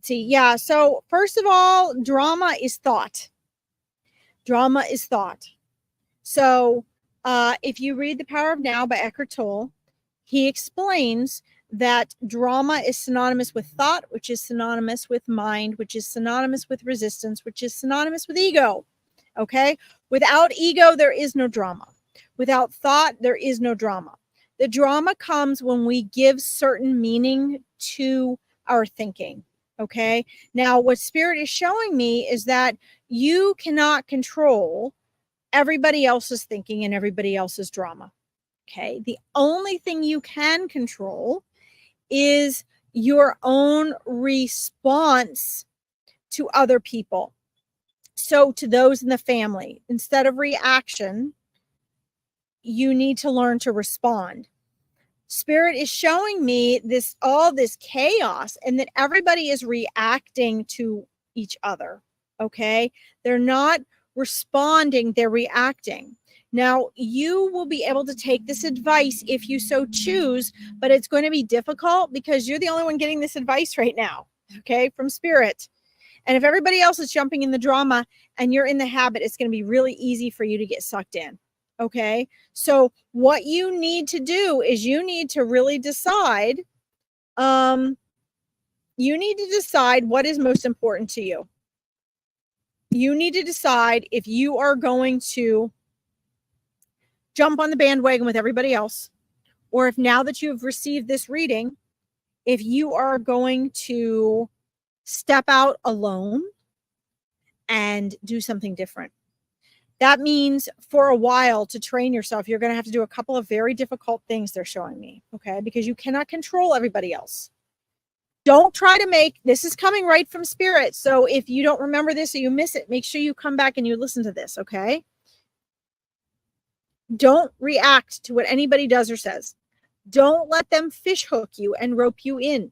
Speaker 1: Yeah. So first of all, drama is thought. Drama is thought. So if you read The Power of Now by Eckhart Tolle, he explains that drama is synonymous with thought, which is synonymous with mind, which is synonymous with resistance, which is synonymous with ego. Okay. Without ego, there is no drama. Without thought, there is no drama. The drama comes when we give certain meaning to our thinking. Okay. Now, what Spirit is showing me is that you cannot control everybody else's thinking and everybody else's drama. Okay. The only thing you can control is your own response to other people. So, to those in the family, instead of reaction, you need to learn to respond. Spirit is showing me all this chaos, and that everybody is reacting to each other. Okay. They're not responding, they're reacting. Now, you will be able to take this advice if you so choose, but it's going to be difficult because you're the only one getting this advice right now. Okay. From Spirit. And if everybody else is jumping in the drama and you're in the habit, it's going to be really easy for you to get sucked in. Okay. So what you need to do is you need to really decide, what is most important to you. You need to decide if you are going to jump on the bandwagon with everybody else, or if now that you've received this reading, if you are going to step out alone and do something different. That means for a while, to train yourself, you're going to have to do a couple of very difficult things they're showing me, okay? Because you cannot control everybody else. Don't try to this is coming right from Spirit. So if you don't remember this or you miss it, make sure you come back and you listen to this, okay? Don't react to what anybody does or says. Don't let them fish hook you and rope you in.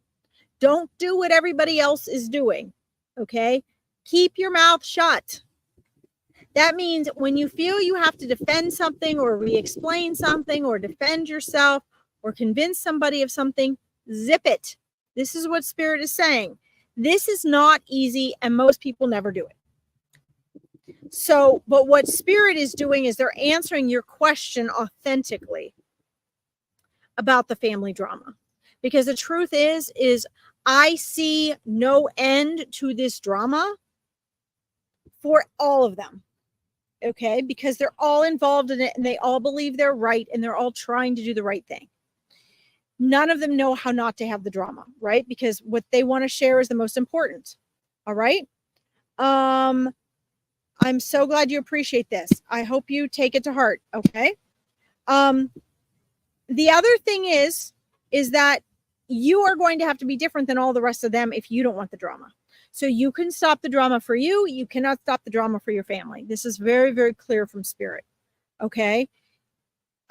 Speaker 1: Don't do what everybody else is doing, okay? Keep your mouth shut. That means when you feel you have to defend something or re-explain something or defend yourself or convince somebody of something, zip it. This is what Spirit is saying. This is not easy, and most people never do it. So, but what Spirit is doing is they're answering your question authentically about the family drama. Because the truth is I see no end to this drama for all of them. Okay, because they're all involved in it and they all believe they're right and they're all trying to do the right thing. None of them know how not to have the drama, right? Because what they want to share is the most important. All right. I'm so glad you appreciate this. I hope you take it to heart. Okay. The other thing is that you are going to have to be different than all the rest of them if you don't want the drama. So you can stop the drama for you. You cannot stop the drama for your family. This is very, very clear from Spirit. Okay.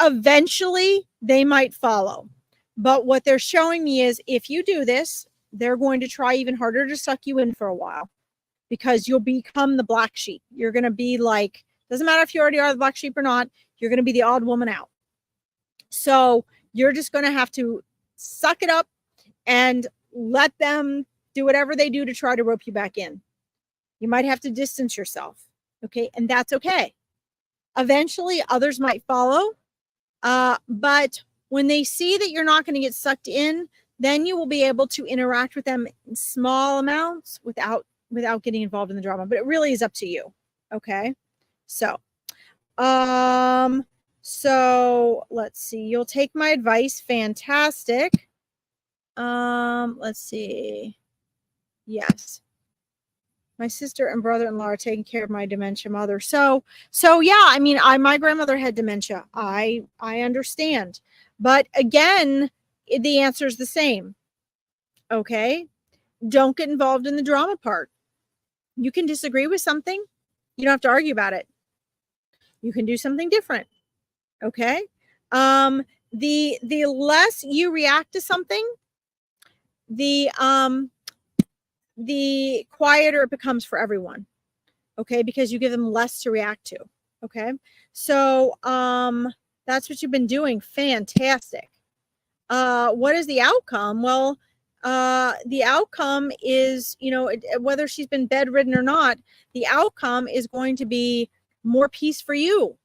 Speaker 1: Eventually they might follow. But what they're showing me is if you do this, they're going to try even harder to suck you in for a while because you'll become the black sheep. You're going to be like, doesn't matter if you already are the black sheep or not, you're going to be the odd woman out. So you're just going to have to suck it up and let them do whatever they do to try to rope you back in. You might have to distance yourself. Okay. And that's okay. Eventually others might follow. But when they see that you're not going to get sucked in, then you will be able to interact with them in small amounts without getting involved in the drama. But it really is up to you. Okay. So let's see. You'll take my advice. Fantastic. Let's see. Yes. My sister and brother-in-law are taking care of my dementia mother. So yeah, I mean, my grandmother had dementia. I understand. But again, the answer is the same. Okay. Don't get involved in the drama part. You can disagree with something. You don't have to argue about it. You can do something different. Okay. The less you react to something, the quieter it becomes for everyone. Okay. Because you give them less to react to. Okay. So, that's what you've been doing. Fantastic. What is the outcome? Well, the outcome is, whether she's been bedridden or not, the outcome is going to be more peace for you.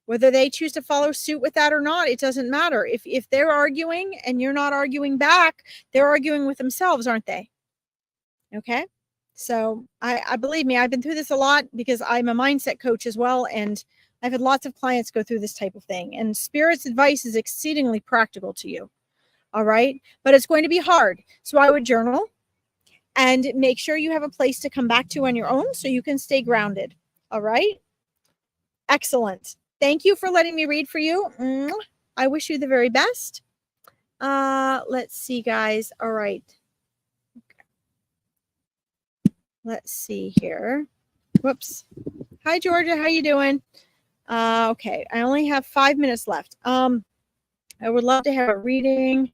Speaker 1: Whether they choose to follow suit with that or not, it doesn't matter. If they're arguing and you're not arguing back, they're arguing with themselves, aren't they? Okay. So I believe me, I've been through this a lot because I'm a mindset coach as well. And I've had lots of clients go through this type of thing, and Spirit's advice is exceedingly practical to you. All right. But it's going to be hard. So I would journal. and make sure you have a place to come back to on your own so you can stay grounded. All right. Excellent. Thank you for letting me read for you. I wish you the very best. Let's see, guys. All right. Let's see here. Whoops. Hi, Georgia. How you doing? Okay. I only have 5 minutes left. I would love to have a reading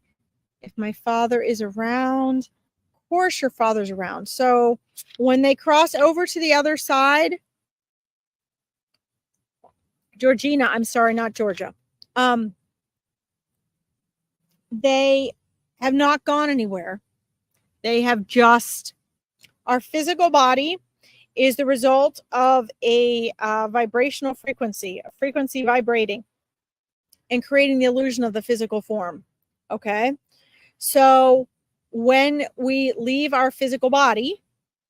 Speaker 1: if my father is around. Of course, your father's around. So when they cross over to the other side, Georgina, I'm sorry, not Georgia. They have not gone anywhere. They have just, our physical body is the result of a vibrational frequency, a frequency vibrating and creating the illusion of the physical form. Okay. So when we leave our physical body,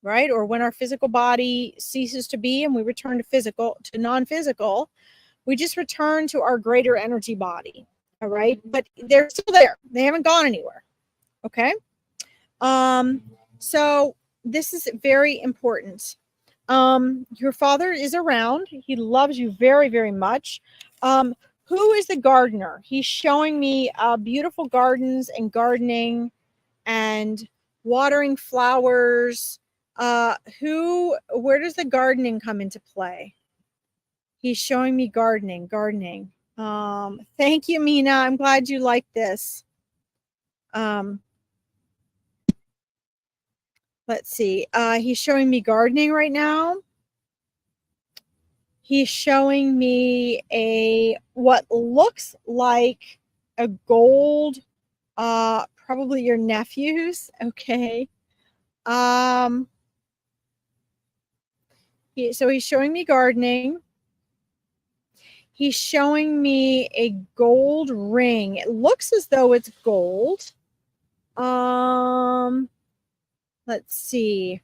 Speaker 1: right, or when our physical body ceases to be and we return to physical, to non-physical, we just return to our greater energy body. All right. But they're still there. They haven't gone anywhere. Okay. So this is very important. Your father is around. He loves you very, very much. Who is the gardener? He's showing me beautiful gardens and gardening and watering flowers. Where does the gardening come into play? He's showing me gardening. Thank you, Mina. I'm glad you like this. Let's see. He's showing me gardening right now. He's showing me what looks like a gold, probably your nephew's. Okay. So he's showing me gardening. He's showing me a gold ring. It looks as though it's gold. Let's see.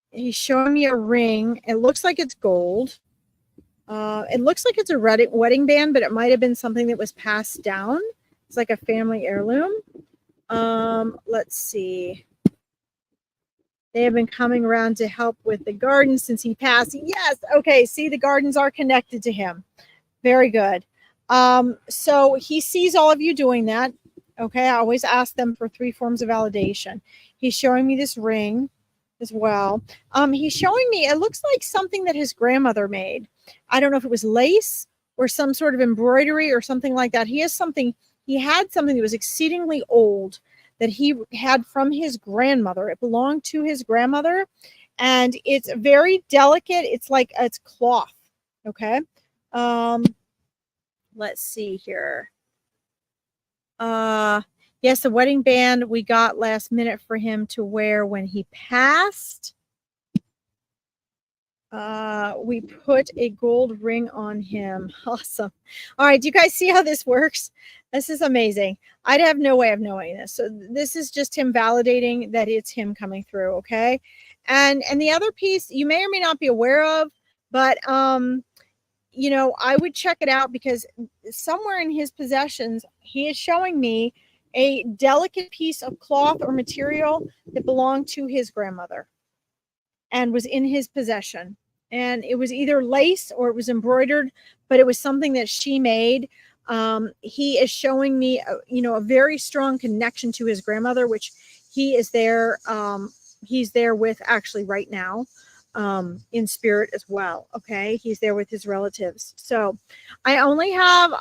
Speaker 1: He's showing me a ring. It looks like it's gold. It looks like it's a wedding band, but it might have been something that was passed down. It's like a family heirloom. Let's see. They have been coming around to help with the garden since he passed. Yes. Okay. See, the gardens are connected to him. Very good. So he sees all of you doing that. Okay. I always ask them for 3 forms of validation. He's showing me this ring as well. He's showing me, it looks like something that his grandmother made. I don't know if it was lace or some sort of embroidery or something like that. He had something that was exceedingly old that he had from his grandmother. It belonged to his grandmother, and it's very delicate. It's like it's cloth. Okay. Let's see here. Yes, the wedding band we got last minute for him to wear when he passed. We put a gold ring on him. Awesome. All right. Do you guys see how this works? This is amazing. I'd have no way of knowing this. So this is just him validating that it's him coming through. Okay. And the other piece you may or may not be aware of, but, you know, I would check it out because somewhere in his possessions, he is showing me a delicate piece of cloth or material that belonged to his grandmother and was in his possession. And it was either lace or it was embroidered, but it was something that she made. He is showing me, a very strong connection to his grandmother, which he is there. He's there with actually right now, in spirit as well. Okay. He's there with his relatives. So I only have,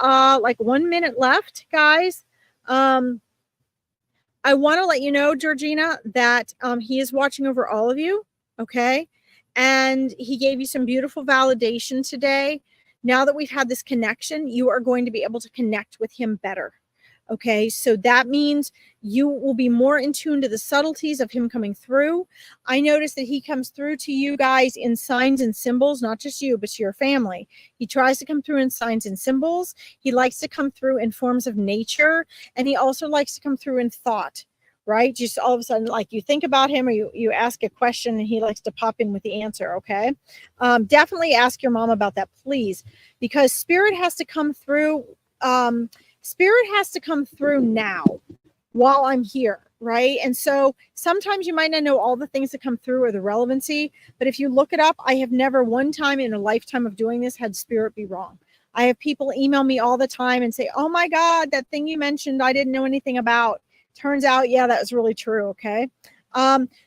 Speaker 1: like 1 minute left, guys. I want to let you know, Georgina, that, he is watching over all of you. Okay. And he gave you some beautiful validation today. Now that we've had this connection, you are going to be able to connect with him better. Okay. So that means you will be more in tune to the subtleties of him coming through. I noticed that he comes through to you guys in signs and symbols, not just you, but to your family. He tries to come through in signs and symbols. He likes to come through in forms of nature. And he also likes to come through in thought. Right? Just all of a sudden, like you think about him or you ask a question and he likes to pop in with the answer. Okay. Definitely ask your mom about that, please, because spirit has to come through. Spirit has to come through now while I'm here. right? And so sometimes you might not know all the things that come through or the relevancy, but if you look it up, I have never one time in a lifetime of doing this had spirit be wrong. I have people email me all the time and say, oh my God, that thing you mentioned, I didn't know anything about. Turns out, yeah, that was really true. Okay.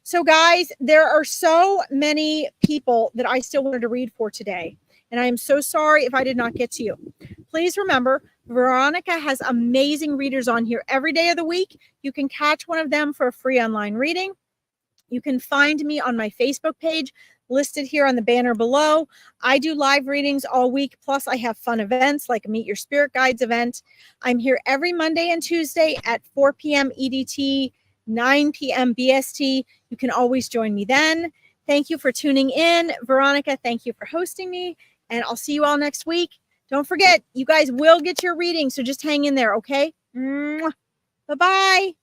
Speaker 1: So guys, there are so many people that I still wanted to read for today. And I am so sorry if I did not get to you. Please remember, Veronica has amazing readers on here every day of the week. You can catch one of them for a free online reading. You can find me on my Facebook page listed here on the banner below. I do live readings all week. Plus I have fun events like a Meet Your Spirit Guides event. I'm here every Monday and Tuesday at 4 p.m. EDT, 9 p.m. BST. You can always join me then. Thank you for tuning in. Veronica, thank you for hosting me. And I'll see you all next week. Don't forget, you guys will get your reading. So just hang in there, okay? Bye-bye.